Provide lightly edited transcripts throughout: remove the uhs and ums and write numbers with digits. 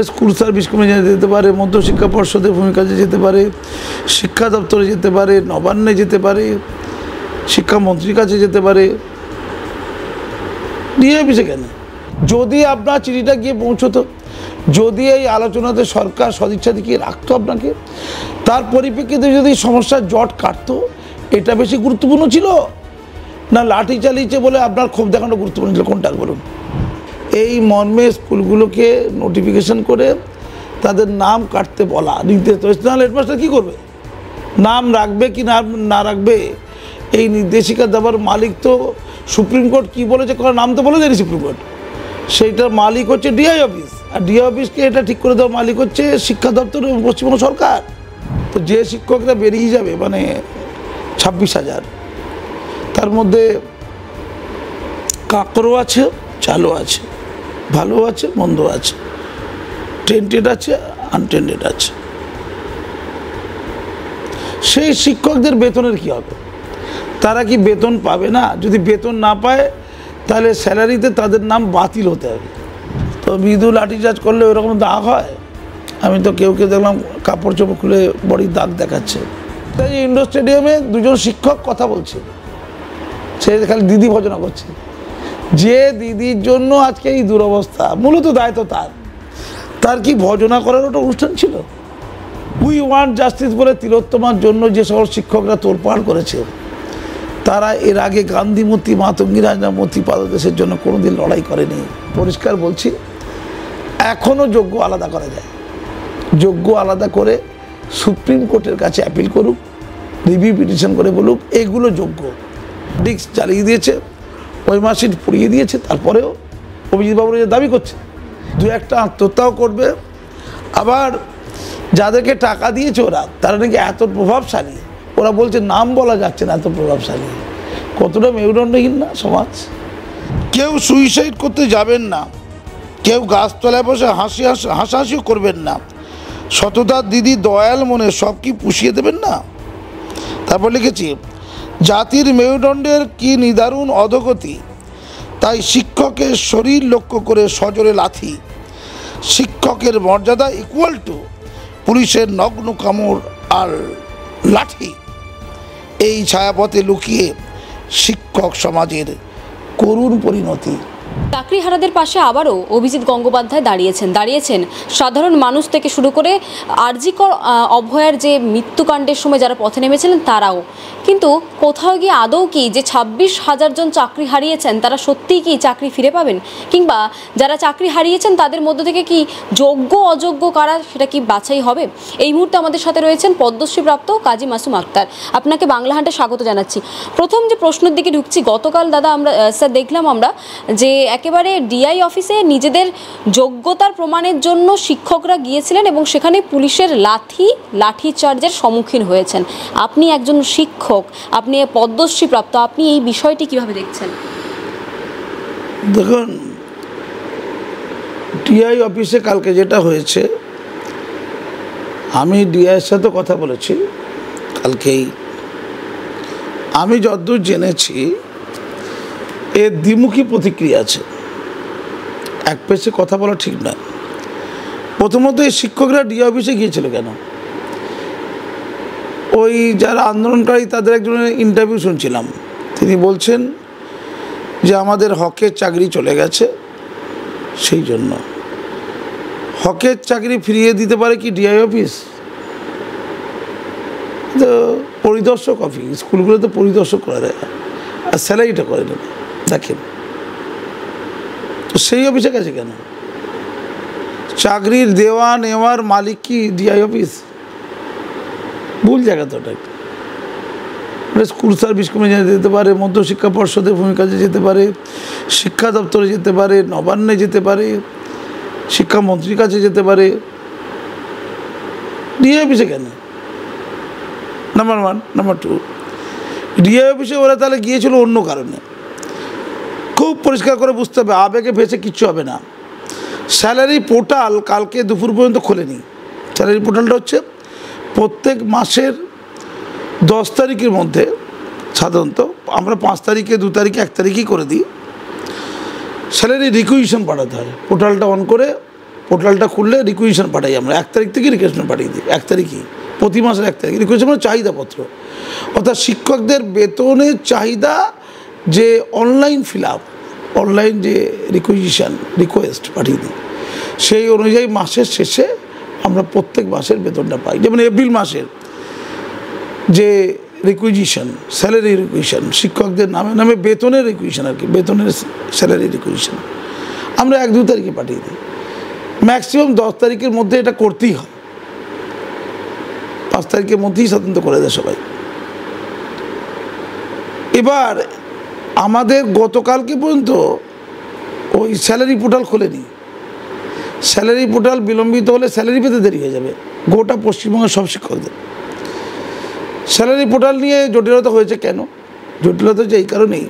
School service কমিশনে যেতে পারে, মধ্যশিক্ষা পর্ষদের ভূমিকাতে যেতে পারে, শিক্ষা দপ্তরে যেতে পারে, নবান্নে যেতে পারে, শিক্ষামন্ত্রীর কাছে যেতে পারে, ডিএ অফিসে কেন? যদি আপনার চিঠিটা গিয়ে পৌঁছতো, যদি এই আলোচনাতে সরকার সদিচ্ছা দেখিয়ে রাখতো আপনাকে, তার পরিপ্রেক্ষিতে যদি সমস্যার জট কাটতো, এটা বেশি গুরুত্বপূর্ণ ছিল না লাঠি চালিয়েছে বলে আপনার ক্ষোভ দেখানো গুরুত্বপূর্ণ ছিল? কোনটা বলুন? এই মর্মে স্কুলগুলোকে নোটিফিকেশন করে তাদের নাম কাটতে বলা নির্দেশ। নাহলে হেডমাস্টার কী করবে? নাম রাখবে কি না রাখবে এই নির্দেশিকা দেওয়ার মালিক তো সুপ্রিম কোর্ট কী বলেছে, কোনো নাম তো বলে দেয়নি সুপ্রিম কোর্ট। সেইটার মালিক হচ্ছে ডিআই অফিস, আর ডিআই অফিসকে এটা ঠিক করে দেওয়ার মালিক হচ্ছে শিক্ষা দপ্তর এবং পশ্চিমবঙ্গ সরকার। তো যে শিক্ষকরা বেরিয়ে যাবে মানে 26,000, তার মধ্যে কাঁকরও আছে, চালও আছে, ভালো আছে, মন্দ আছে, টেন্টেড আছে, আনটেন্টেড আছে। সেই শিক্ষকদের বেতনের কি হবে? তারা কি বেতন পাবে না? যদি বেতন না পায় তাহলে স্যালারিতে তাদের নাম বাতিল হতে হবে। তো মৃদু লাঠিচার্জ করলে ওরকম দাগ হয়? আমি তো কেউ দেখলাম কাপড় চোপড় খুলে বড়ির দাগ দেখাচ্ছে। তাই ইন্ডোর স্টেডিয়ামে দুজন শিক্ষক কথা বলছে, সে খালি দিদি ভজনা করছে। যে দিদির জন্য আজকে এই দুরবস্থা, মূলত দায়িত্ব তার কি ভজনা করার ওটা অনুষ্ঠান ছিল? উই ওয়ান্ট জাস্টিস বলে তিলোত্তমার জন্য যে সকল শিক্ষকরা তোলপাড় করেছে, তারা এর আগে গান্ধী মূর্তি, মাতঙ্গী রাজনা মূর্তি পাদদেশের জন্য কোনোদিন লড়াই করেনি। পরিষ্কার বলছি, এখনও যোগ্য আলাদা করা যায়। যোগ্য আলাদা করে সুপ্রিম কোর্টের কাছে অ্যাপিল করুক, রিভিউ পিটিশন করে বলুক এগুলো যোগ্য। ডিস্ক চালিয়ে দিয়েছে, ওই মার্কশিট পুড়িয়ে দিয়েছে, তারপরেও অভিজিৎবাবুর যে দাবি করছে, দু একটা আত্মহত্যাও করবে। আবার যাদেরকে টাকা দিয়েছে ওরা, তারা নাকি এত প্রভাবশালী, ওরা বলছে নাম বলা যাচ্ছে না, এত প্রভাবশালী। কতটা মেরুদণ্ডহীন না সমাজ? কেউ সুইসাইড করতে যাবেন না, কেউ গাছতলায় বসে হাসাহাসিও করবেন না। সততার দিদি দয়াল মনে সব কি পুষিয়ে দেবেন না? তারপর লিখেছি, জাতির মেরুদণ্ডের কি নিদারুণ অধোগতি, তাই শিক্ষকের শরীর লক্ষ্য করে সজোরে লাথি। শিক্ষকের মর্যাদা ইকুয়াল টু পুলিশের নগ্ন কামড় আর লাঠি। এই ছায়াপথে লুকিয়ে শিক্ষক সমাজের করুণ পরিণতি। চাকরিহারাদের পাশে আবারও অভিজিৎ গঙ্গোপাধ্যায় দাঁড়িয়েছেন সাধারণ মানুষ থেকে শুরু করে আরজিকর অভয়ার যে মৃত্যুকাণ্ডের সময় যারা পথে নেমেছিলেন তারাও। কিন্তু কোথাও গিয়ে আদৌ কি যে 26,000 জন চাকরি হারিয়েছেন তারা সত্যিই কি চাকরি ফিরে পাবেন? কিংবা যারা চাকরি হারিয়েছেন তাদের মধ্য থেকে কি যোগ্য অযোগ্য কারা সেটা কি বাছাই হবে? এই মুহূর্তে আমাদের সাথে রয়েছেন পদ্মশ্রীপ্রাপ্ত কাজী মাসুম আক্তার। আপনাকে বাংলা হান্টে স্বাগত জানাচ্ছি। প্রথম যে প্রশ্নের দিকে ঢুকছি, গতকাল দাদা আমরা স্যার দেখলাম আমরা যে একেবারে ডিআই অফিসে নিজেদের যোগ্যতার প্রমাণের জন্য শিক্ষকরা গিয়েছিলেন এবং সেখানে পুলিশের লাঠিচার্জের সম্মুখীন হয়েছেন। আপনি একজন শিক্ষক, আপনি পদ্মশ্রীপ্রাপ্ত, আপনি এই বিষয়টি কিভাবে দেখছেন? দেখুন, ডিআই অফিসে কালকে যেটা হয়েছে, আমি ডিআইয়ের সাথে কথা বলেছি কালকেই। আমি যতদূর জেনেছি এর দ্বিমুখী প্রতিক্রিয়া আছে, এক পেশে কথা বলা ঠিক নয়। প্রথমত এই শিক্ষকরা ডিআই অফিসে গিয়েছিল কেন? ওই যারা আন্দোলনকারী তাদের একজনের ইন্টারভিউ শুনছিলাম, তিনি বলছেন যে আমাদের হকের চাকরি চলে গেছে, সেই জন্য। হকের চাকরি ফিরিয়ে দিতে পারে কি ডিআই অফিস? তো পরিদর্শক অফিস, স্কুলগুলোতে পরিদর্শক করে দেয় আর স্যালারিটা করে নেবে। দেখেন, তো সেই অফিসে গেছে কেন? চাকরির দেওয়া নেওয়ার মালিক কি ডিআই অফিস? ভুল জায়গা তো ওটা। স্কুল সার্ভিস কমিশনে যেতে পারে, মধ্যশিক্ষা পর্ষদের ভূমিকাতে যেতে পারে, শিক্ষা দপ্তরে যেতে পারে, নবান্নে যেতে পারে, শিক্ষামন্ত্রীর কাছে যেতে পারে, ডিআই অফিসে কেন? নাম্বার 1। নাম্বার 2, ডিআই অফিসে ওরা তাহলে গিয়েছিল অন্য কারণে। খুব পরিষ্কার করে বুঝতে হবে, আবেগে ভেসে কিচ্ছু হবে না। স্যালারি পোর্টাল কালকে দুপুর পর্যন্ত খোলেনি। স্যালারি পোর্টালটা হচ্ছে প্রত্যেক মাসের 10 তারিখের মধ্যে, সাধারণত আমরা 5 তারিখে, 2 তারিখে, 1 তারিখেই করে দিই, স্যালারি রিকুইজিশন পাঠাতে হয়। পোর্টালটা অন করে পোর্টালটা খুললে রিকুইজিশন পাঠাই আমরা, 1 তারিখ থেকে রিকুইজিশন পাঠিয়ে দিই, 1 তারিখই, প্রতি মাসের 1 তারিখ রিকুইজিশন মানে চাহিদাপত্র, অর্থাৎ শিক্ষকদের বেতনের চাহিদা যে অনলাইন ফিল আপ, অনলাইন যে রিকুইজিশন রিকোয়েস্ট পাঠিয়ে দিই, সেই অনুযায়ী মাসের শেষে আমরা প্রত্যেক মাসের বেতনটা পাই। যেমন এপ্রিল মাসের যে রিকুইজিশন, স্যালারি রিকুইজিশন, শিক্ষকদের নামে নামে বেতনের রিকুইজিশন আর কি, বেতনের স্যালারি রিকুইজিশন আমরা 1-2 তারিখে পাঠিয়ে দিই। ম্যাক্সিমাম 10 তারিখের মধ্যে এটা করতেই হয়, 5 তারিখের মধ্যেই সাধারণত করে দেয় সবাই। এবার আমাদের গতকালকে পর্যন্ত ওই স্যালারি পোর্টাল খোলেনি, স্যালারি পোর্টাল বিলম্বিত হলে স্যালারি পেতে দেরি হয়ে যাবে গোটা পশ্চিমবঙ্গের সব শিক্ষকদের। স্যালারি পোর্টাল নিয়ে জটিলতা হয়েছে কেন? জটিলতা হচ্ছে এই কারণেই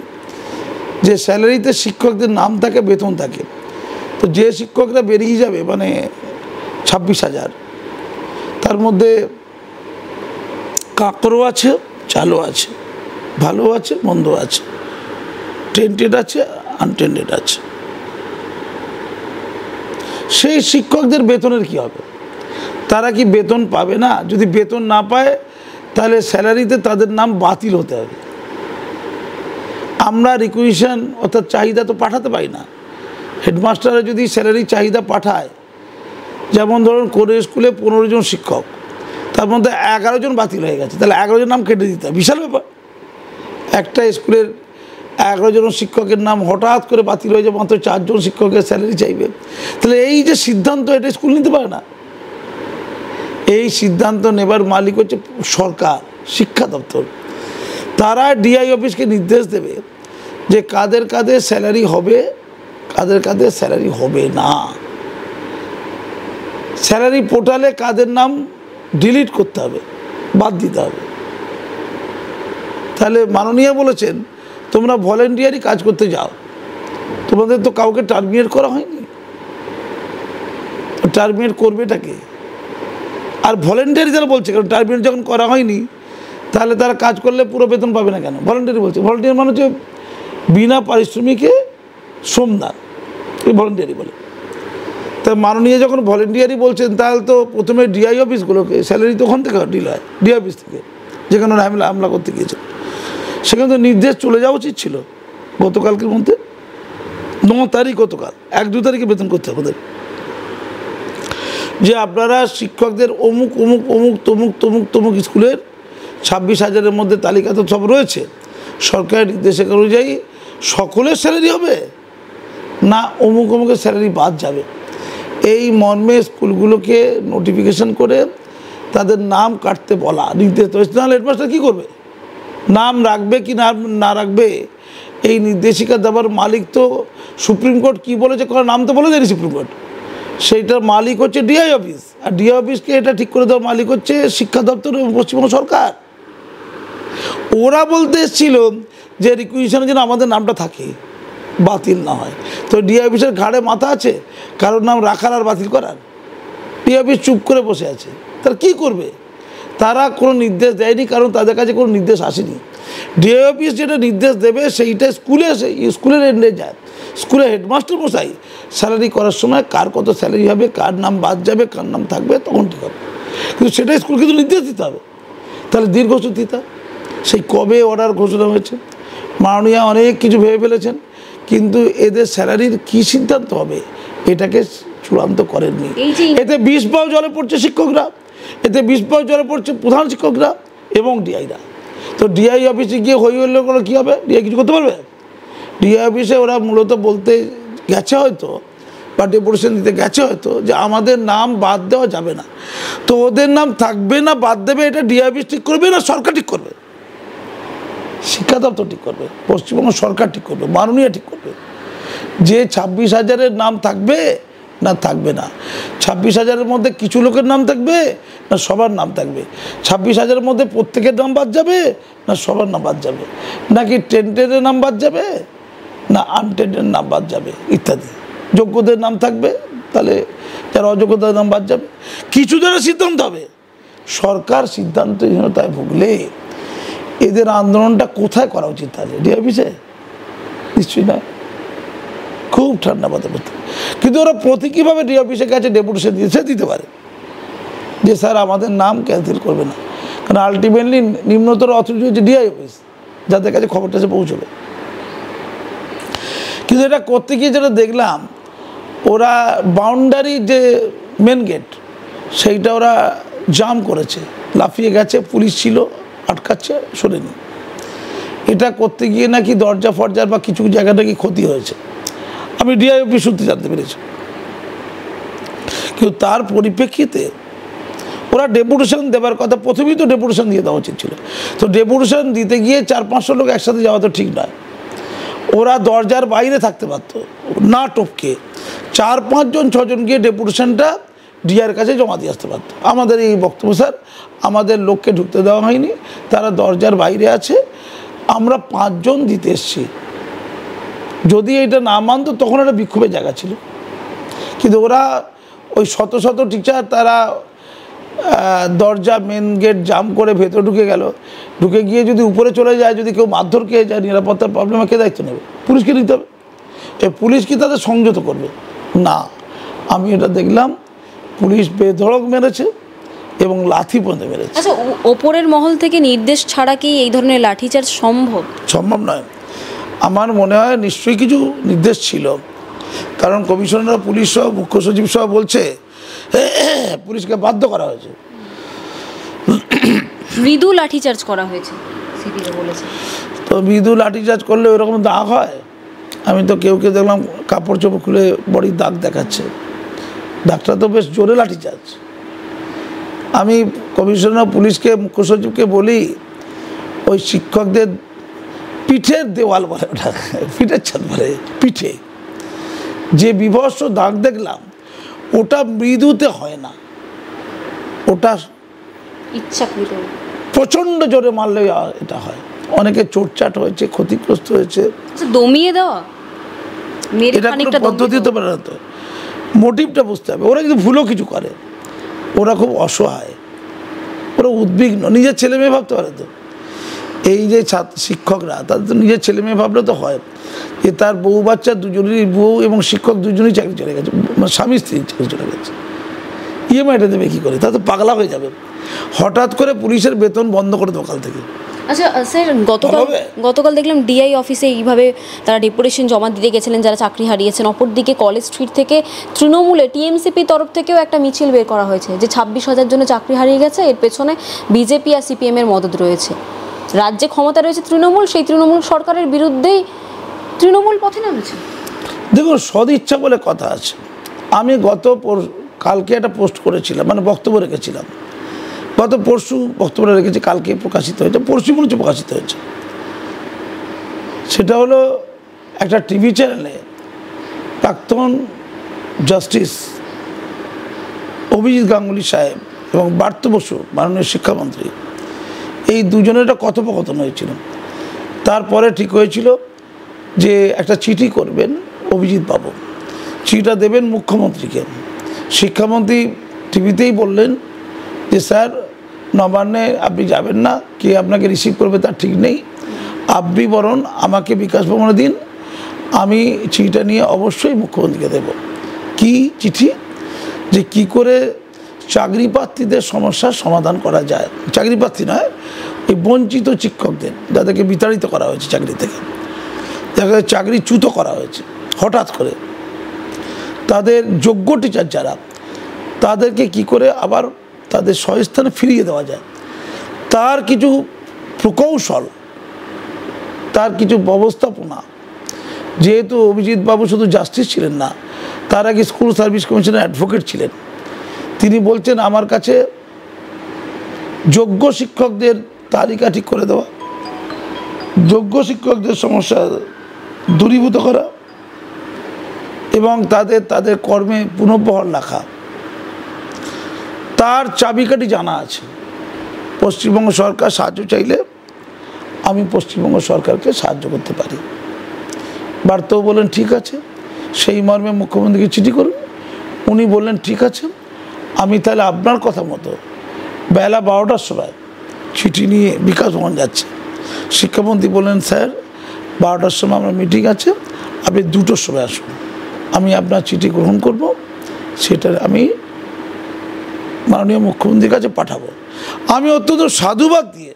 যে স্যালারিতে শিক্ষকদের নাম থাকে, বেতন থাকে, তো যে শিক্ষকরা বেরিয়ে যাবে মানে 26,000, তার মধ্যে কাঁকরও আছে, চালও আছে, ভালো আছে, মন্দ আছে, টেন্টেড আছে, আনটেন্টেড আছে। সেই শিক্ষকদের বেতনের কি হবে? তারা কি বেতন পাবে না? যদি বেতন না পায় তাহলে স্যালারিতে তাদের নাম বাতিল হতে হবে। আমরা রিকুইজিশন অর্থাৎ চাহিদা তো পাঠাতে পারি না। হেডমাস্টাররা যদি স্যালারি চাহিদা পাঠায়, যেমন ধরুন কোনো স্কুলে 15 জন শিক্ষক, তার মধ্যে 11 জন বাতিল হয়ে গেছে, তাহলে 11 জন নাম কেটে দিতে হবে, বিশাল ব্যাপার। একটা স্কুলের 11 জন শিক্ষকের নাম হঠাৎ করে বাতিল হয়ে যাবে, মাত্র 4 জন শিক্ষকের স্যালারি চাইবে, তাহলে এই যে সিদ্ধান্ত, এটা স্কুল নিতে পারে না। এই সিদ্ধান্ত নেবার মালিক হচ্ছে সরকার, শিক্ষা দপ্তর। তারা ডিআই অফিসকে নির্দেশ দেবে যে কাদের কাদের স্যালারি হবে, কাদের কাদের স্যালারি হবে না, স্যালারি পোর্টালে কাদের নাম ডিলিট করতে হবে, বাদ দিতে হবে। তাহলে মাননীয় বলেছেন তোমরা ভলেন্টিয়ারি কাজ করতে যাও, তোমাদের তো কাউকে টার্মিনেট করা হয়নি, টার্মিনেট করবেটাকে? আর ভলেন্টিয়ারি যারা বলছে, কারণ টার্মিনেট যখন করা হয়নি তাহলে তারা কাজ করলে পুরো বেতন পাবে না কেন? ভলেন্টিয়ারি বলছে, ভলেন্টিয়ার মানে হচ্ছে বিনা পারিশ্রমিকে শ্রমদান, এই ভলেন্টিয়ারি বলে। তা মাননীয় যখন ভলেন্টিয়ারি বলছেন, তাহলে তো প্রথমে ডিআই অফিসগুলোকে স্যালারি তো ওখান থেকে ডিল হয়, ডিআই অফিস থেকে, যেখানে হামলা করতে গিয়েছে, সেখানে তো নির্দেশ চলে যাওয়া উচিত ছিল গতকালকের মধ্যে। 9 তারিখ গতকাল, 1-2 তারিখে বেতন করতে হবে যে আপনারা শিক্ষকদের অমুক অমুক অমুক তমুক তমুক তমুক স্কুলের 26,000-এর মধ্যে তালিকা তো সব রয়েছে, সরকারের নির্দেশক অনুযায়ী সকলের স্যালারি হবে না অমুক অমুকের স্যালারি বাদ যাবে, এই মর্মে স্কুলগুলোকে নোটিফিকেশন করে তাদের নাম কাটতে বলা নির্দেশ হয়েছে। নাহলে হেডমাস্টার কী করবে? নাম রাখবে কি না রাখবে এই নির্দেশিকা দেওয়ার মালিক তো সুপ্রিম কোর্ট কী বলেছে, কোনো নাম তো বলে দেয়নি সুপ্রিম কোর্ট, সেইটার মালিক হচ্ছে ডিআই অফিস, আর ডিআই অফিসকে এটা ঠিক করে দেওয়ার মালিক হচ্ছে শিক্ষা দপ্তর এবং পশ্চিমবঙ্গ সরকার। ওরা বলতে এসেছিল যে রিকুইজিশনের জন্য আমাদের নামটা থাকে, বাতিল না হয়। তো ডিআই অফিসের ঘাড়ে মাথা আছে কারোর নাম রাখার আর বাতিল করার? ডিআই অফিস চুপ করে বসে আছে, তারা কী করবে? তারা কোনো নির্দেশ দেয়নি, কারণ তাদের কাছে কোনো নির্দেশ আসেনি। ডিআই অফিস যেটা নির্দেশ দেবে সেইটা স্কুলের এন্ডে যায়, স্কুলে হেডমাস্টার মশাই স্যালারি করার সময় কার কত স্যালারি হবে, কার নাম বাদ যাবে, কার নাম থাকবে, তখন ঠিক হবে। কিন্তু সেটাই স্কুলকে তো নির্দেশ দিতে হবে, তাহলে দীর্ঘসূত্রিতা। সেই কবে অর্ডার ঘোষণা হয়েছে, মাননীয় অনেক কিছু ভেবে ফেলেছেন, কিন্তু এদের স্যালারির কী সিদ্ধান্ত হবে এটাকে চূড়ান্ত করেননি। এতে 20 পাও জলে পড়ছে শিক্ষকরা, এতে 20 পাও জলে পড়ছে প্রধান শিক্ষকরা এবং ডিআইরা। তো ডিআই অফিসে গিয়ে হইলে কী হবে? ডিআই কিছু করতে পারবে? ডিআই অফিসে ওরা মূলত বলতে গেছে হয়তো, বা ডেপুটেশন দিতে গেছে হয়তো যে আমাদের নাম বাদ দেওয়া যাবে না। তো ওদের নাম থাকবে না বাদ দেবে এটা ডিআই অফিস ঠিক করবে না সরকার ঠিক করবে? শিক্ষা দপ্তর ঠিক করবে, পশ্চিমবঙ্গ সরকার ঠিক করবে, মাননীয় ঠিক করবে যে 26,000-এর নাম থাকবে না থাকবে না। 26,000-এর মধ্যে কিছু লোকের নাম থাকবে না সবার নাম থাকবে? 26,000-এর মধ্যে প্রত্যেকের নাম বাদ যাবে না সবার নাম বাদ যাবে? নাকি টেন্টেডের নাম বাদ যাবে না আনটেন্টের নাম বাদ যাবে ইত্যাদি? যোগ্যদের নাম থাকবে, তাহলে যারা অযোগ্যতার নাম বাদ যাবে। কিছু যারা সিদ্ধান্ত হবে, সরকার সিদ্ধান্তহীনতায় ভুগলে এদের আন্দোলনটা কোথায় করা উচিত? তাহলে ডিআই অফিসে? নিশ্চয়ই নয়। খুব ঠান্ডা মাথায় বলতে। কিন্তু ওরা প্রতীকীভাবে ডি অফিসে কাছে ডেপুটেশন দিয়েছে, দিতে পারে যে স্যার আমাদের নাম ক্যান্সেল করবে না, কারণ আলটিমেটলি নিম্নতর অথরিটি হচ্ছে ডিআই অফিস, যাদের কাছে খবরটা এসে পৌঁছবে। কিন্তু এটা করতে গিয়ে যেটা দেখলাম, ওরা বাউন্ডারি যে মেন গেট সেইটা ওরা জাম করেছে, লাফিয়ে গেছে, পুলিশ ছিল আটকাচ্ছে, শোনেনি। এটা করতে গিয়ে নাকি দরজা ফরজার বা কিছু জায়গা নাকি ক্ষতি হয়েছে, আমি ডিআই অফিস সূত্রে জানতে পেরেছি। কিন্তু তার পরিপ্রেক্ষিতে ওরা ডেপুটেশন দেওয়ার কথা, প্রথমেই তো ডেপুটেশন দিয়ে দেওয়া উচিত ছিল। তো ডেপুটেশন দিতে গিয়ে 400-500 লোক একসাথে যাওয়া তো ঠিক নয়, ওরা দরজার বাইরে থাকতে পারতো না, টপকে 4-5 জন 6 জন গিয়ে ডেপুটেশনটা ডিআর কাছে জমা দিয়ে আসতে পারতো। আমাদের এই বক্তব্য স্যার, আমাদের লোককে ঢুকতে দেওয়া হয়নি, তারা দরজার বাইরে আছে, আমরা 5 জন দিতে এসছি। যদি এটা না মানতো তখন একটা বিক্ষোভের জায়গা ছিল। কিন্তু ওরা ওই শত শত টিচার তারা দরজা মেন গেট জাম করে ভেতরে ঢুকে গেল, ঢুকে গিয়ে যদি উপরে চলে যায়, যদি কেউ মারধর খেয়ে যায়, নিরাপত্তার প্রবলেমে কে দায়িত্ব নেবে? পুলিশকে নিতে হবে। পুলিশ কি তাদের সংযত করবে? না। আমি এটা দেখলাম পুলিশ বেধড়ক মেরেছে এবং লাথি পর্যন্ত মেরেছে। আচ্ছা, ওপরের মহল থেকে নির্দেশ ছাড়া কি এই ধরনের লাঠিচার্জ সম্ভব? সম্ভব নয়। আমার মনে হয় নিশ্চয়ই কিছু নির্দেশ ছিল, কারণ কমিশনার পুলিশ সহ মুখ্য সচিব সহ বলছে পুলিশকে বাধ্য করা হয়েছে। মৃদু লাঠিচার্জ করা হয়েছে সিপিও বলেছে। তো মৃদু লাঠিচার্জ করলে ওইরকম দাগ হয়? আমি তো কেউ কেউ দেখলাম কাপড় চোপড় খুলে বড়ি দাগ দেখাচ্ছে, দাগটা তো বেশ জোরে লাঠিচার্জ। আমি কমিশনার পুলিশকে মুখ্য সচিবকে বলি, ওই শিক্ষকদের পিঠের দেওয়াল বলে, ওটা পিঠের ছাদ বলে, পিঠে যে বিভৎস দাগ দেখলাম, ওটা মৃদুতে হয় না, ওটা ইচ্ছাকৃত প্রচণ্ড জোরে মারলে এটা হয়। অনেকে চোটচাট হয়েছে, ক্ষতিগ্রস্ত হয়েছে। দমিয়ে দেওয়া এটা কোনো পদ্ধতি হতে পারে না। তো মোটিভটা বুঝতে হবে। ওরা যদি ভুলও কিছু করে, ওরা খুব অসহায়, ওরা উদ্বিগ্ন, নিজের ছেলে মেয়ে ভাবতে পারে। তো এই যে শিক্ষকরা, তাদের তো নিজের ছেলে মেয়ে ভাবলে তো হয়, যে তার বউ বাচ্চা দুজনেরই, বউ এবং শিক্ষক দুজনেই চাকরি চলে গেছে, স্বামী স্ত্রী চাকরি চলে গেছে, ইএমআইটা দেবে কী করে? তা তো পাগলা হয়ে যাবে। হঠাৎ করে পুলিশের বেতন বন্ধ করে দেবো কাল থেকে। আচ্ছা স্যার, গতকাল দেখলাম ডিআই অফিসে এইভাবে তারা ডেপুটেশন জমা দিতে গেছিলেন যারা চাকরি হারিয়েছেন। অপরদিকে কলেজ স্ট্রিট থেকে তৃণমূলে টিএমসিপি তরফ থেকেও একটা মিছিল বের করা হয়েছে যে 26,000 জন্য চাকরি হারিয়ে গেছে, এর পেছনে বিজেপি আর সিপিএমের মদদ রয়েছে। রাজ্যে ক্ষমতা রয়েছে তৃণমূল, সেই তৃণমূল সরকারের বিরুদ্ধেই তৃণমূল পথে নামেছে। দেখুন, সদিচ্ছা বলে কথা আছে। আমি কালকে একটা পোস্ট করেছিলাম, মানে বক্তব্য রেখেছিলাম, গত পরশু বক্তব্য রেখেছি, কালকে প্রকাশিত হয়েছে, পরশু মনে হচ্ছে প্রকাশিত হয়েছে। সেটা হলো একটা টিভি চ্যানেলে প্রাক্তন জাস্টিস অভিজিৎ গাঙ্গুলি সাহেব এবং পার্থ বসু মাননীয় শিক্ষামন্ত্রী, এই দুজনের একটা কথোপকথন হয়েছিল। তারপরে ঠিক হয়েছিল যে একটা চিঠি করবেন অভিজিৎ বাবু, চিঠিটা দেবেন মুখ্যমন্ত্রীকে। শিক্ষামন্ত্রী টিভিতেই বললেন যে স্যার, নবান্নে আপনি যাবেন না, কে আপনাকে রিসিভ করবে তার ঠিক নেই, আপনি বরং আমাকে বিকাশ ভবনে দিন, আমি চিঠিটা নিয়ে অবশ্যই মুখ্যমন্ত্রীকে দেব। কি চিঠি? যে কি করে চাকরি প্রার্থীদের সমস্যার সমাধান করা যায়, চাকরি প্রার্থী নয়, এই বঞ্চিত শিক্ষকদের, যাদেরকে বিতাড়িত করা হয়েছে চাকরি থেকে, যাদের চাকরিচ্যুত করা হয়েছে হঠাৎ করে, তাদের যোগ্য টিচার যারা, তাদেরকে কি করে আবার তাদের স্বস্থানে ফিরিয়ে দেওয়া যায়, তার কিছু প্রকৌশল, তার কিছু ব্যবস্থাপনা। যেহেতু অভিজিৎ বাবু শুধু জাস্টিস ছিলেন না, তার আগে স্কুল সার্ভিস কমিশনের অ্যাডভোকেট ছিলেন। তিনি বলছেন আমার কাছে যোগ্য শিক্ষকদের তালিকা ঠিক করে দেওয়া, যোগ্য শিক্ষকদের সমস্যা দূরীভূত করা এবং তাদের কর্মে পুনঃবহাল রাখা, তার চাবিকাঠি জানা আছে। পশ্চিমবঙ্গ সরকার সাহায্য চাইলে আমি পশ্চিমবঙ্গ সরকারকে সাহায্য করতে পারি। বার্তাও বললেন ঠিক আছে, সেই মর্মে মুখ্যমন্ত্রীকে চিঠি করুন। উনি বললেন ঠিক আছে, আমি তাহলে আপনার কথা মতো বেলা 12টার সময় চিঠি নিয়ে বিকাশ ভবন যাচ্ছে। শিক্ষামন্ত্রী বললেন স্যার, 12টার সময় আমার মিটিং আছে, আপনি 2টোর সময় আসুন, আমি আপনার চিঠি গ্রহণ করব, সেটা আমি মাননীয় মুখ্যমন্ত্রীর কাছে পাঠাবো। আমি অত্যন্ত সাধুবাদ দিয়ে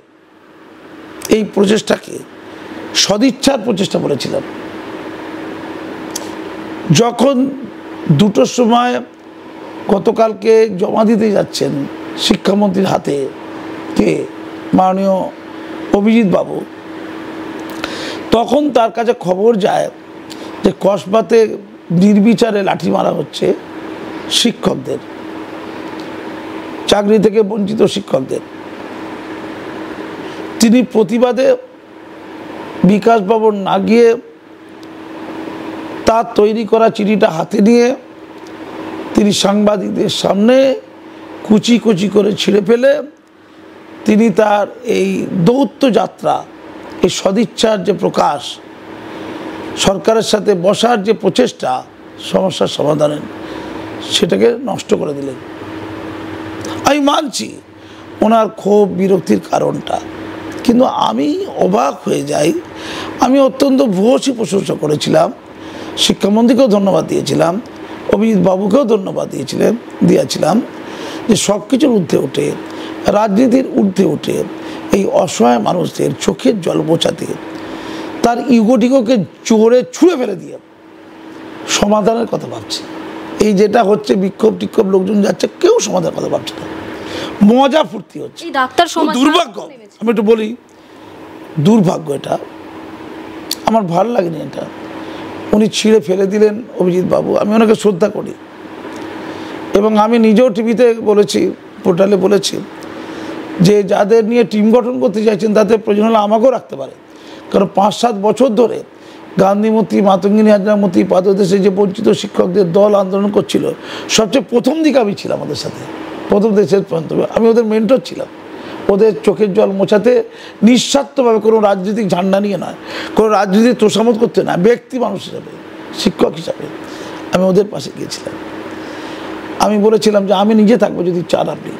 এই প্রচেষ্টাকে সদিচ্ছার প্রচেষ্টা বলেছিলাম। যখন 2টোর সময় গতকালকে জমা দিতে যাচ্ছেন শিক্ষামন্ত্রীর হাতে কে মাননীয় অভিজিৎ বাবু, তখন তার কাছে খবর যায় যে কসবাতে নির্বিচারে লাঠি মারা হচ্ছে শিক্ষকদের, চাকরি থেকে বঞ্চিত শিক্ষকদের। তিনি প্রতিবাদে বিকাশ ভবন না গিয়ে তার তৈরি করা চিঠিটা হাতে নিয়ে তিনি সাংবাদিকদের সামনে কুচি কুচি করে ছিঁড়ে ফেলে তিনি তার এই দৌত্য যাত্রা, এই সদিচ্ছার যে প্রকাশ, সরকারের সাথে বসার যে প্রচেষ্টা সমস্যার সমাধানের, সেটাকে নষ্ট করে দিলেন। আমি মানছি ওনার ক্ষোভ বিরক্তির কারণটা, কিন্তু আমি অবাক হয়ে যাই। আমি অত্যন্ত ভূয়সী প্রশংসা করেছিলাম, শিক্ষামন্ত্রীকেও ধন্যবাদ দিয়েছিলাম, অভিজিৎ বাবুকেও ধন্যবাদ দিয়েছিলাম যে সব কিছুর ঊর্ধ্বে উঠে, রাজনীতির ঊর্ধ্বে উঠে এই অসহায় মানুষদের চোখের জল মোছাতে, তার ইগোটিগোকে জোরে ছুঁড়ে ফেলে দিয়ে সমাধানের কথা ভাবছে। এই যেটা হচ্ছে বিক্ষোভ টিক্ষোভ, লোকজন যাচ্ছে, কেউ সমাধানের কথা ভাবছে না, মজা ফুর্তি হচ্ছে। দুর্ভাগ্য, আমি একটু বলি, দুর্ভাগ্য এটা, আমার ভালো লাগেনি এটা। উনি ছিঁড়ে ফেলে দিলেন অভিজিৎ বাবু, আমি ওনাকে শ্রদ্ধা করি এবং আমি নিজেও টিভিতে বলেছি, পোর্টালে বলেছি যে যাদের নিয়ে টিম গঠন করতে চাইছেন তাদের প্রয়োজন হলে আমাকেও রাখতে পারে, কারণ 5-7 বছর ধরে গান্ধীমূর্তি, মাতঙ্গিনী হাজরামূর্তি পাদদেশে যে বঞ্চিত শিক্ষকদের দল আন্দোলন করছিল, সবচেয়ে প্রথম দিকে আমি ছিলাম ওদের সাথে, প্রথম দেশের পর্যন্ত আমি ওদের মেন্টর ছিলাম। ওদের চোখের জল মোছাতে নিঃস্বার্থভাবে, কোনো রাজনৈতিক ঝান্ডা নিয়ে নয়, কোনো রাজনীতির তোষামত করতে না, ব্যক্তি মানুষ হিসাবে, শিক্ষক হিসাবে আমি ওদের পাশে গিয়েছিলাম। আমি বলেছিলাম যে আমি নিজে থাকবো যদি চান আপনি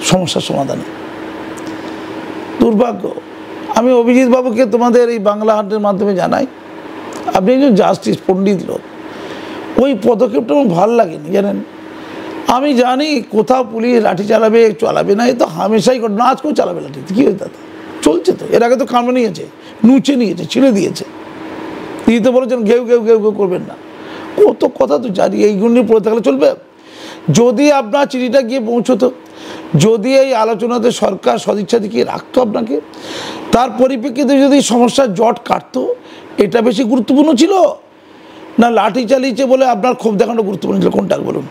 সমস্যার সমাধানে। দুর্ভাগ্য, আমি অভিজিৎ বাবুকে তোমাদের এই বাংলা হাটের মাধ্যমে জানাই, আপনি একজন জাস্টিস পণ্ডিত লোক, ওই পদক্ষেপটা আমার ভালো লাগেনি জানেন। আমি জানি কোথাও পুলিশ লাঠি চালাবে না, এ তো হামেশাই করে, না আজকেও চালাবে লাঠি, কী হয়ে তাতে চলছে তো। এর আগে তো কামড়ে নিয়েছে, নুচে নিয়েছে, ছিঁড়ে দিয়েছে, তিনি তো বলেছেন ঘেউ ঘেউ ঘেউ ঘেউ করবেন না। কত কথা তো জানি, এইগুলো নিয়ে পড়ে থাকলে চলবে? যদি আপনার চিঠিটা গিয়ে পৌঁছতো, যদি এই আলোচনাতে সরকার সদিচ্ছা দেখিয়ে রাখতো আপনাকে, তার পরিপ্রেক্ষিতে যদি সমস্যার জট কাটতো, এটা বেশি গুরুত্বপূর্ণ ছিল না লাঠি চালিয়েছে বলে আপনার ক্ষোভ দেখানো গুরুত্বপূর্ণ ছিল? কোনটা বলুন?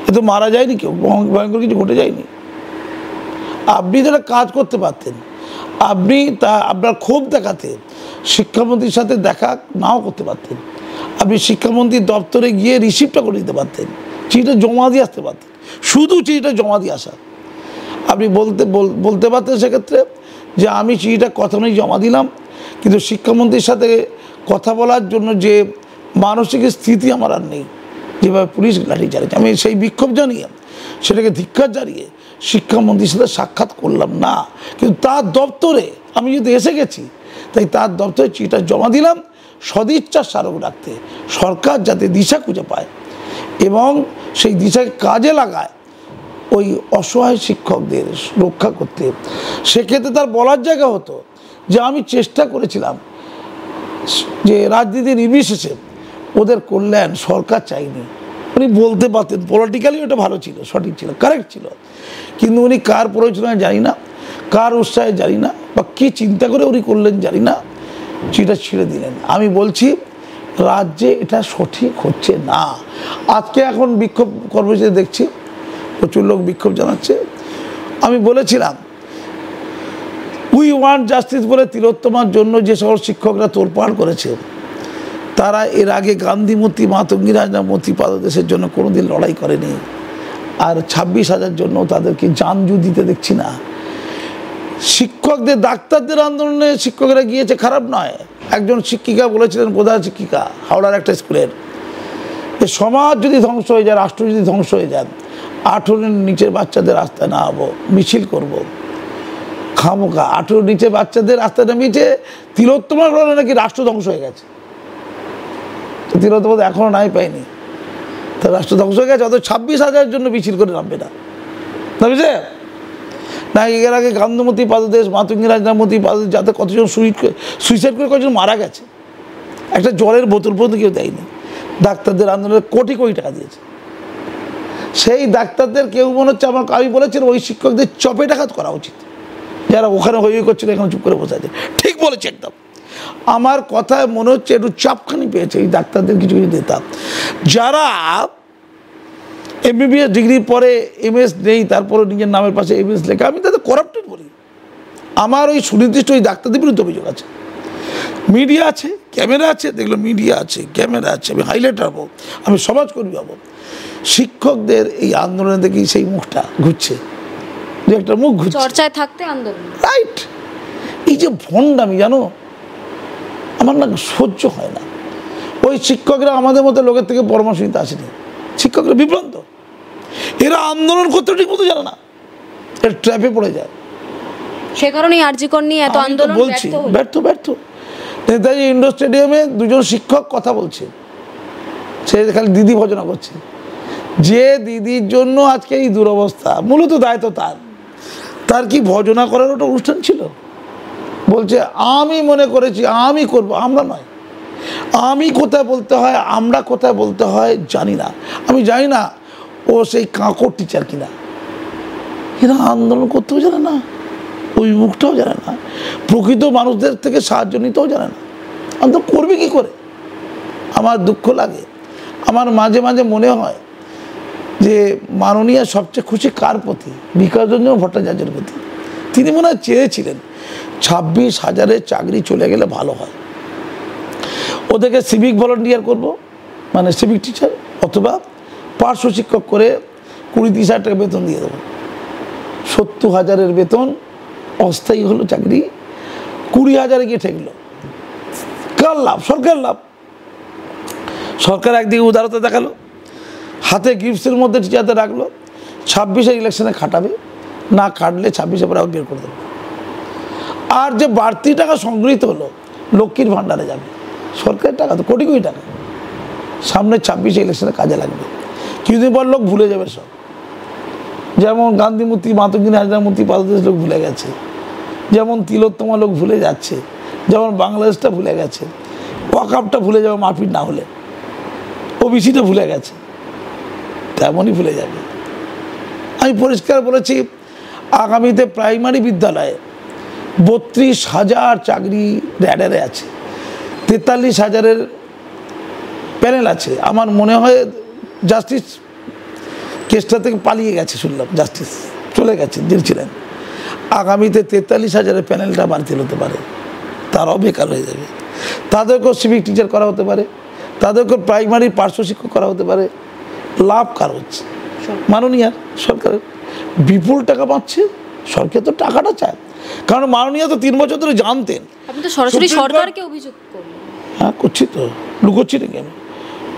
এ তো মারা যায়নি কেউ, ভয়ঙ্কর কিছু ঘটে যায়নি। আপনি যারা কাজ করতে পারতেন, আপনি তা আপনার ক্ষোভ দেখাতে শিক্ষামন্ত্রীর সাথে দেখা নাও করতে পারতেন, আপনি শিক্ষামন্ত্রীর দপ্তরে গিয়ে রিসিপ্টটা করে দিতে পারতেন, চিঠিটা জমা দিয়ে আসতে পারতেন, শুধু চিঠিটা জমা দিয়ে আসা। আপনি বলতে পারতেন সেক্ষেত্রে যে আমি চিঠিটা কথা নেই জমা দিলাম, কিন্তু শিক্ষামন্ত্রীর সাথে কথা বলার জন্য যে মানসিক স্থিতি আমার আর নেই, যেভাবে পুলিশ লাঠি চালিয়েছে। আমি সেই বিক্ষোভ জানিয়ে, সেটাকে ধিক্কার জানিয়ে শিক্ষামন্ত্রীর সাথে সাক্ষাৎ করলাম না, কিন্তু তার দপ্তরে আমি যদি এসে গেছি, তাই তার দপ্তরে চিঠিটা জমা দিলাম সদিচ্ছার স্মারক রাখতে, সরকার যাতে দিশা খুঁজে পায় এবং সেই দিশাকে কাজে লাগায় ওই অসহায় শিক্ষকদের রক্ষা করতে। সেক্ষেত্রে তার বলার জায়গা হতো যে আমি চেষ্টা করেছিলাম যে রাজনীতি নির্বিশেষে ওদের কল্যাণ সরকার চাইনি। উনি বলতে পারতেন, পলিটিক্যালি ওটা ভালো ছিল, সঠিক ছিল, কারেক্ট ছিল, কিন্তু উনি কার প্ররোচনায় জানি না, কার উৎসাহে জানি না, বা কী চিন্তা করে উনি করলেন জানি না, চিঠিটা ছিঁড়ে দিলেন। আমি বলছি রাজ্যে এটা সঠিক হচ্ছে না। আজকে এখন বিক্ষোভ কর্মসূচি দেখছি, প্রচুর লোক বিক্ষোভ জানাচ্ছে। আমি বলেছিলাম উই ওয়ান্ট জাস্টিস বলে তিলোত্তমার জন্য যে সকল শিক্ষকরা তোলপাড় করেছে, তারা এর আগে গান্ধীমূর্তি, মাতঙ্গিনী হাজরামূর্তি পাদদেশের জন্য কোনোদিন লড়াই করেনি, আর 26,000 জন্য তাদেরকে জানজু দিতে দেখছি না। শিক্ষকদের, ডাক্তারদের আন্দোলনে শিক্ষকরা গিয়েছে, খারাপ নয়। একজন শিক্ষিকা বলেছিলেন, প্রধান শিক্ষিকা হাওড়ার একটা স্কুলের, যে সমাজ যদি ধ্বংস হয়ে যায়, রাষ্ট্র যদি ধ্বংস হয়ে যায়, 18 নিচের বাচ্চাদের রাস্তায় না হবো, মিছিল করব খামোকা। 18 নিচে বাচ্চাদের রাস্তায় নামিয়েছে, তিলোত্তমার কারণে নাকি রাষ্ট্র ধ্বংস হয়ে গেছে। তিলোত্তমা এখনও নাই পায়নি, তা রাষ্ট্র ধ্বংস হয়ে গেছে, অত 26,000 জন্য মিছিল করে নামবে না, বুঝছে না? এর আগে গান্ধমতি পাদদেশ, মাতঙ্গী রাজনামতি পাদদেশ, যাতে কতজন সুইসাইড করে কতজন মারা গেছে, একটা জলের বোতল পর্যন্ত কেউ দেয়নি। ডাক্তারদের আন্দোলনে কোটি কোটি টাকা দিয়েছে। সেই ডাক্তারদের কেউ মনে হচ্ছে আমি বলেছি ওই শিক্ষকদের চপেটাঘাত করা উচিত, যারা ওখানে হই করছিল এখানে চুপ করে বসে আছে। ঠিক বলেছে একদম। আমার কথায় মনে হচ্ছে একটু চাপখানি পেয়েছে এই ডাক্তারদের, কিছু কিছু দিতাম। যারা MBBS ডিগ্রির পরে MS নেই, তারপরে নিজের নামের পাশে MS লেখা, আমি তাদের করাপ্টেড বলি। আমার ওই সুনির্দিষ্ট ওই ডাক্তারদের বিরুদ্ধে অভিযোগ আছে। মিডিয়া আছে, ক্যামেরা আছে, দেখলো মিডিয়া আছে, ক্যামেরা আছে, আমি হাইলাইট হবো, আমি সমাজকর্মী হবো। শিক্ষকদের এই আন্দোলনে দেখি সেই মুখটা ঘুরছে, যে একটা মুখ ঘুরছে, চর্চায় থাকতে আন্দোলন, রাইট। এই যে ভণ্ডামি, জানো আমার না সহ্য হয় না। ওই শিক্ষকরা আমাদের মতো লোকের থেকে পরামর্শ নিতে আসেনি, শিক্ষকরা বিভ্রান্ত, এরা আন্দোলন করতে ঠিক মতো জানে না, এর ট্র্যাপে পড়ে যায়। সে কারণেই আরজি কর নিয়ে এত আন্দোলন বলছি ব্যর্থ। নেতাজি ইন্ডোর স্টেডিয়ামে দুজন শিক্ষক কথা বলছে, সে খালি দিদি ভজনা করছে, যে দিদির জন্য আজকে এই দুরবস্থা, মূলত দায়িত্ব তার কি ভজনা করার ওটা অনুষ্ঠান ছিল? বলছে আমি মনে করেছি, আমি করব, আমরা নয়। আমি কোথায় বলতে হয়, আমরা কোথায় বলতে হয় জানি না। আমি জানি না ও সেই কাঁকড় টিচার কিনা। এরা আন্দোলন করতেও জানে না, ওই মুখটাও জানে না, প্রকৃত মানুষদের থেকে সাহায্য নিতেও জানে না। আন্দোলন করবে কি করে? আমার দুঃখ লাগে। আমার মাঝে মাঝে মনে হয় যে মাননীয় সবচেয়ে খুশি কার প্রতি? বিকাশ রঞ্জন ভট্টাচার্যের প্রতি। তিনি মনে হয় চেয়েছিলেন 26,000-এর চাকরি চলে গেলে ভালো হয়, ওদেরকে সিভিক ভলান্টিয়ার করব, মানে সিভিক টিচার, অথবা পার্শ্ব শিক্ষক করে 20-30 হাজার টাকা বেতন দিয়ে দেবো। 70,000-এর বেতন অস্থায়ী হলো চাকরি, 20,000-এ গিয়ে ঠেকলো। কার লাভ? সরকার লাভ। সরকার একদিকে উদারতা দেখালো, হাতে গিফটসের মধ্যে টিচারদের রাখলো, 26-এর ইলেকশনে খাটাবে, না খাটলে 26-এ পরে বের করে দেবে। আর যে বাড়তি টাকা সংগৃহীত হলো লক্ষ্মীর ভাণ্ডারে যাবে, সরকারের টাকা তো কোটি কোটি টাকা, সামনে 26-এ ইলেকশনে কাজে লাগবে। কিছুদিন পর লোক ভুলে যাবে সব, যেমন গান্ধী মূর্তি, মাতঙ্গী হাজরা মূর্তি পাদদেশ লোক ভুলে গেছে, যেমন তিলোত্তমা লোক ভুলে যাচ্ছে, যেমন বাংলাদেশটা ভুলে গেছে, ওয়াকআপটা ভুলে যাবে মারপিট না হলে, ওবিসিটা ভুলে গেছে, তেমনই ভুলে যাবে। আমি পরিষ্কার বলেছি, আগামীতে প্রাইমারি বিদ্যালয়ে 32,000 চাকরি র্যাডারে আছে, 43,000-এর প্যানেল আছে। আমার মনে হয় জাস্টিস কেসটা থেকে পালিয়ে গেছে, শুনলাম জাস্টিস চলে গেছে, জেল ছিলেন। আগামীতে 43,000-এর প্যানেলটা বাতিল হতে পারে, তারাও বেকার হয়ে যাবে। তাদেরকেও সিভিক টিচার করা হতে পারে, তাদেরকেও প্রাইমারি পার্শ্ব শিক্ষক করা হতে পারে। লাভ কার হচ্ছে? মাননীয় সরকারের। বিপুল টাকা পাচ্ছে, সরকার তো টাকাটা চায়, কারণ মাননীয় তো 3 বছর ধরে জানতেন। আপনি তো সরাসরি সরকারকে অভিযোগ করলেন। হ্যাঁ করছি তো, লুকোচ্ছি নাকি আমি?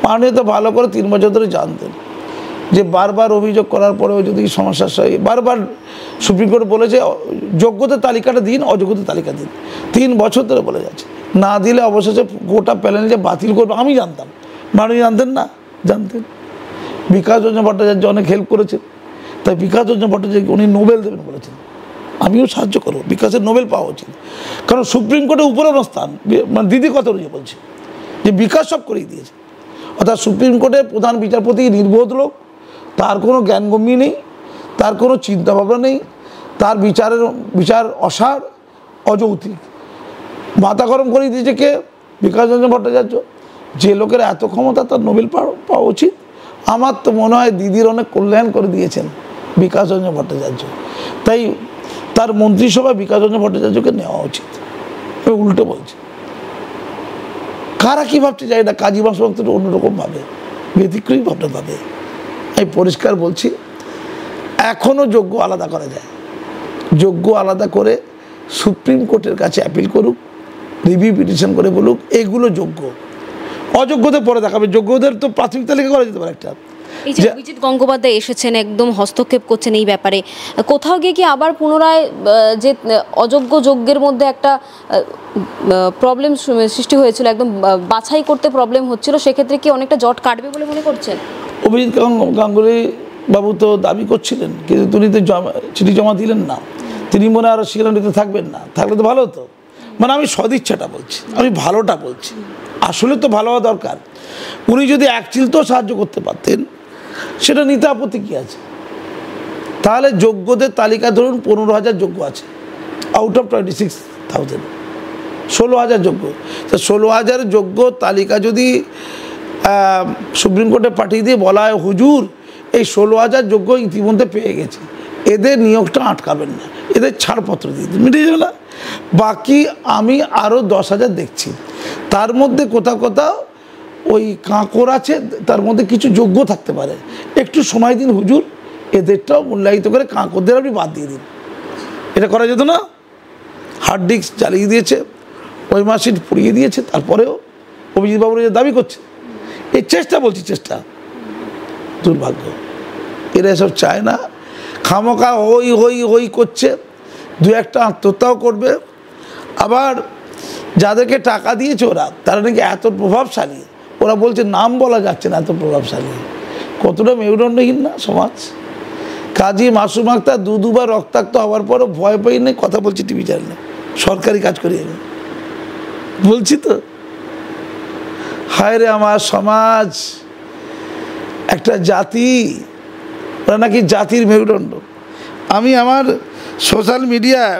মাননীয় তো ভালো করে 3 বছর ধরে জানতেন যে বারবার অভিযোগ করার পরেও যদি সমস্যার সঙ্গে বারবার সুপ্রিম কোর্ট বলেছে যোগ্যতার তালিকাটা দিন, অযোগ্যতার তালিকা দিন, 3 বছর ধরে বলে যাচ্ছে। না দিলে অবশেষে গোটা প্যানেল যে বাতিল করবে। আমি জানতাম, মাননীয় জানতেন না? জানতেন। বিকাশ রঞ্জন ভট্টাচার্য অনেক হেল্প করেছেন, তাই বিকাশ রঞ্জন ভট্টাচার্য উনি নোবেল দেবেন বলেছেন। আমিও সাহায্য করবো, বিকাশের নোবেল পাওয়া উচিত, কারণ সুপ্রিম কোর্টের উপরে স্থান। মানে দিদি কথা অনুযায়ী বলছে যে বিকাশ সব করেই দিয়েছে, অর্থাৎ সুপ্রিম কোর্টের প্রধান বিচারপতি নির্বোধ লোক, তার কোনো জ্ঞানগম্যি নেই, তার কোনো চিন্তাভাবনা নেই, তার বিচার অসার, অযৌক্তিক। মাথা গরম করে দিয়েছে কে? বিকাশ রঞ্জন ভট্টাচার্য। যে লোকের এত ক্ষমতা, তার নোবেল পাওয়া উচিত। আমার তো মনে হয় দিদির অনেক কল্যাণ করে দিয়েছেন বিকাশ রঞ্জন ভট্টাচার্য, তাই তার মন্ত্রিসভায় বিকাশ রঞ্জন ভট্টাচার্যকে নেওয়া উচিত। উল্টো বলছে। কারা কী ভাবছে যাই না, কাজী বাসবক্ত অন্যরকম ভাবে, ব্যতিক্রমী ভাবনা ভাবে। আমি পরিষ্কার বলছি, এখনও যোগ্য আলাদা করা যায়। যোগ্য আলাদা করে সুপ্রিম কোর্টের কাছে অ্যাপিল করুক, রিভিউ পিটিশন করে বলুক এগুলো যোগ্য। অযোগ্যদের পরে দেখাবে, যোগ্যদের তো প্রাথমিক তালিকা করা যেতে পারে একটা। এই যে অভিজিৎ গঙ্গোপাধ্যায় এসেছেন, একদম হস্তক্ষেপ করছেন এই ব্যাপারে, কোথাও গিয়ে কি আবার পুনরায় যে অযোগ্য যোগ্যের মধ্যে একটা প্রবলেম সৃষ্টি হয়েছিল, একদম বাছাই করতে প্রবলেম হচ্ছিল, সেক্ষেত্রে কি অনেকটা জট কাটবে বলে মনে করছেন? অভিজিৎ গাঙ্গুলি বাবু তো দাবি করছিলেন, কিন্তু তিনি তো চিঠি জমা দিলেন না। তিনি মনে হয় আরও শিক্ষানীতিতে থাকবেন না, থাকলে তো ভালো হতো। মানে আমি সদিচ্ছাটা বলছি, আমি ভালোটা বলছি, আসলে তো ভালো হওয়া দরকার। উনি যদি এক চিলতেও সাহায্য করতে পারতেন, সেটা নিতে আপত্তি কী আছে? তাহলে যোগ্যদের তালিকা ধরুন 15,000 যোগ্য আছে, আউট অফ 26,000, 16,000 যোগ্য। তো 16,000 যোগ্য তালিকা যদি সুপ্রিম কোর্টে পাঠিয়ে দিয়ে বলা হয়, হুজুর এই 16,000 যোগ্য ইতিমধ্যে পেয়ে গেছে, এদের নিয়োগটা আটকাবেন না, এদের ছাড়পত্র দিয়ে দিন, মিটে যাবে না? বাকি আমি আরও 10,000 দেখছি, তার মধ্যে কোথাও কোথাও ওই কাঁকড় আছে, তার মধ্যে কিছু যোগ্য থাকতে পারে, একটু সময় দিন হুজুর, এদেরটাও মূল্যায়িত করে কাঁকড়দের আপনি বাদ দিয়ে দিন। এটা করা যেত না? হার্ড ডিস্ক জ্বালিয়ে দিয়েছে, ওই মার্কশিট পুড়িয়ে দিয়েছে, তারপরেও অভিজিৎ বাবুর যে দাবি করছে, এই চেষ্টা বলছি, চেষ্টা, দুর্ভাগ্য। এরা এসব চায় না, খামোখা হই হই হই করছে, দু একটা আত্মহত্যাও করবে। আবার যাদেরকে টাকা দিয়েছে ওরা, তারা নাকি এত প্রভাবশালী, ওরা বলছে নাম বলা যাচ্ছে না, এত প্রভাবশালী। কতটা মেরুদণ্ডহীন না সমাজ? কাজী মাসুম আক্তার দুবার রক্তাক্ত হওয়ার পরও ভয় পাই নেই, কথা বলছি টিভি চ্যানেলে, সরকারি কাজ করি আমি, বলছি তো। হায় রে আমার সমাজ, একটা জাতি, ওরা নাকি জাতির মেরুদণ্ড। আমি আমার সোশ্যাল মিডিয়ায়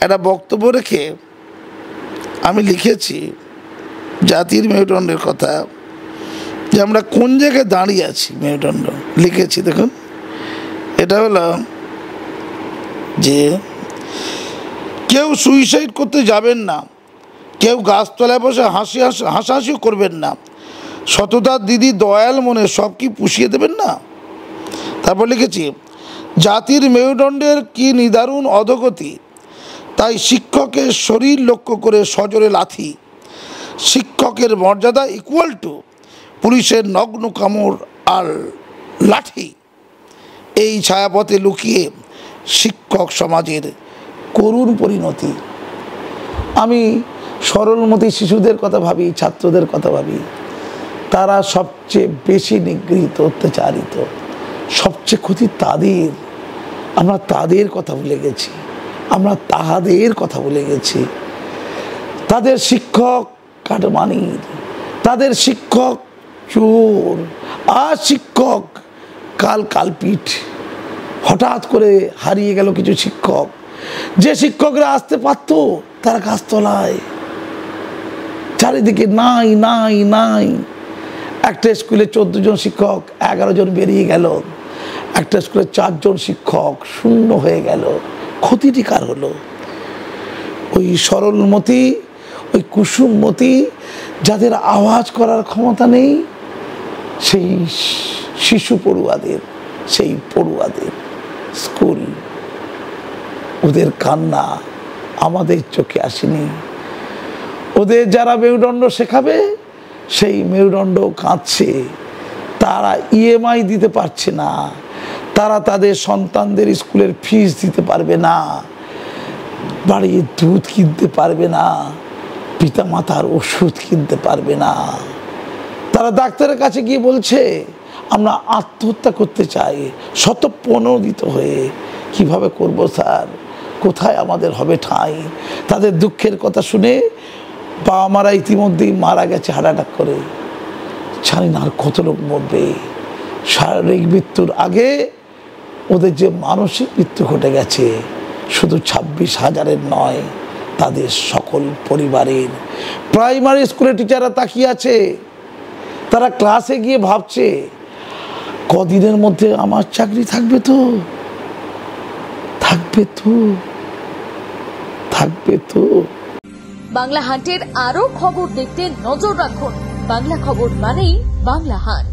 একটা বক্তব্য রেখে আমি লিখেছি জাতির মেরুদণ্ডের কথা, যে আমরা কোন জায়গায় দাঁড়িয়ে আছি। মেরুদণ্ড লিখেছি, দেখুন, এটা হলো যে কেউ সুইসাইড করতে যাবেন না, কেউ গাছতলায় বসে হাসাহাসিও করবেন না, সততার দিদি দয়াল মনে সব কি পুষিয়ে দেবেন না। তারপর লিখেছি জাতির মেরুদণ্ডের কি নিদারুণ অধোগতি, তাই শিক্ষকের শরীর লক্ষ্য করে সজোরে লাথি, শিক্ষকের মর্যাদা ইকুয়াল টু পুলিশের নগ্ন কামড় আর লাঠি, এই ছায়াপথে লুকিয়ে শিক্ষক সমাজের করুণ পরিণতি। আমি সরলমতি শিশুদের কথা ভাবি, ছাত্রদের কথা ভাবি, তারা সবচেয়ে বেশি নিগৃহীত, অত্যাচারিত, সবচেয়ে ক্ষতি তাদের। আমরা তাদের কথা ভুলে গেছি, আমরা তাহাদের কথা ভুলে গেছি। তাদের শিক্ষক কাটমানির, তাদের শিক্ষক চোর, আর শিক্ষক কালপিঠ। হঠাৎ করে হারিয়ে গেল কিছু শিক্ষক, যে শিক্ষকরা আসতে পারত, তারা গাছতলায়, চারিদিকে নাই নাই নাই। একটা স্কুলে 14 জন শিক্ষক, 11 জন বেরিয়ে গেল, একটা স্কুলে 4 জন শিক্ষক শূন্য হয়ে গেল। ক্ষতিটি কার হলো? ওই সরলমতি, ওই কুসুমমতি, যাদের আওয়াজ করার ক্ষমতা নেই, সেই শিশু পড়ুয়াদের, সেই পড়ুয়াদের। স্কুল, ওদের কান্না আমাদের চোখে আসেনি। ওদের যারা মেরুদণ্ড শেখাবে, সেই মেরুদণ্ড কাঁদছে, তারা ইএমআই দিতে পারছে না, তারা তাদের সন্তানদের স্কুলের ফিস দিতে পারবে না, বাড়ির দুধ কিনতে পারবে না, পিতামাতার ওষুধ কিনতে পারবে না। তারা ডাক্তারের কাছে গিয়ে বলছে আমরা আত্মহত্যা করতে চাই, শতপ্রণোদিত হয়ে। কিভাবে করব স্যার, কোথায় আমাদের হবে ঠাঁই? তাদের দুঃখের কথা শুনে বাবা মারা ইতিমধ্যেই মারা গেছে হার্ট অ্যাটাক করে, জানি না আর কত লোক মরবে। শারীরিক মৃত্যুর আগে ওদের যে মানসিক মৃত্যু ঘটে গেছে, শুধু 26,000-এর নয়, তাদের সকল পরিবারের। প্রাইমারি স্কুলের টিচাররা তাকিয়ে আছে, তারা ক্লাসে গিয়ে ভাবছে কদিনের মধ্যে আমার চাকরি থাকবে তো, থাকবে তো, থাকবে তো। বাংলা হান্টের আরো খবর দেখতে নজর রাখুন। বাংলা খবর মানেই বাংলা হান্ট।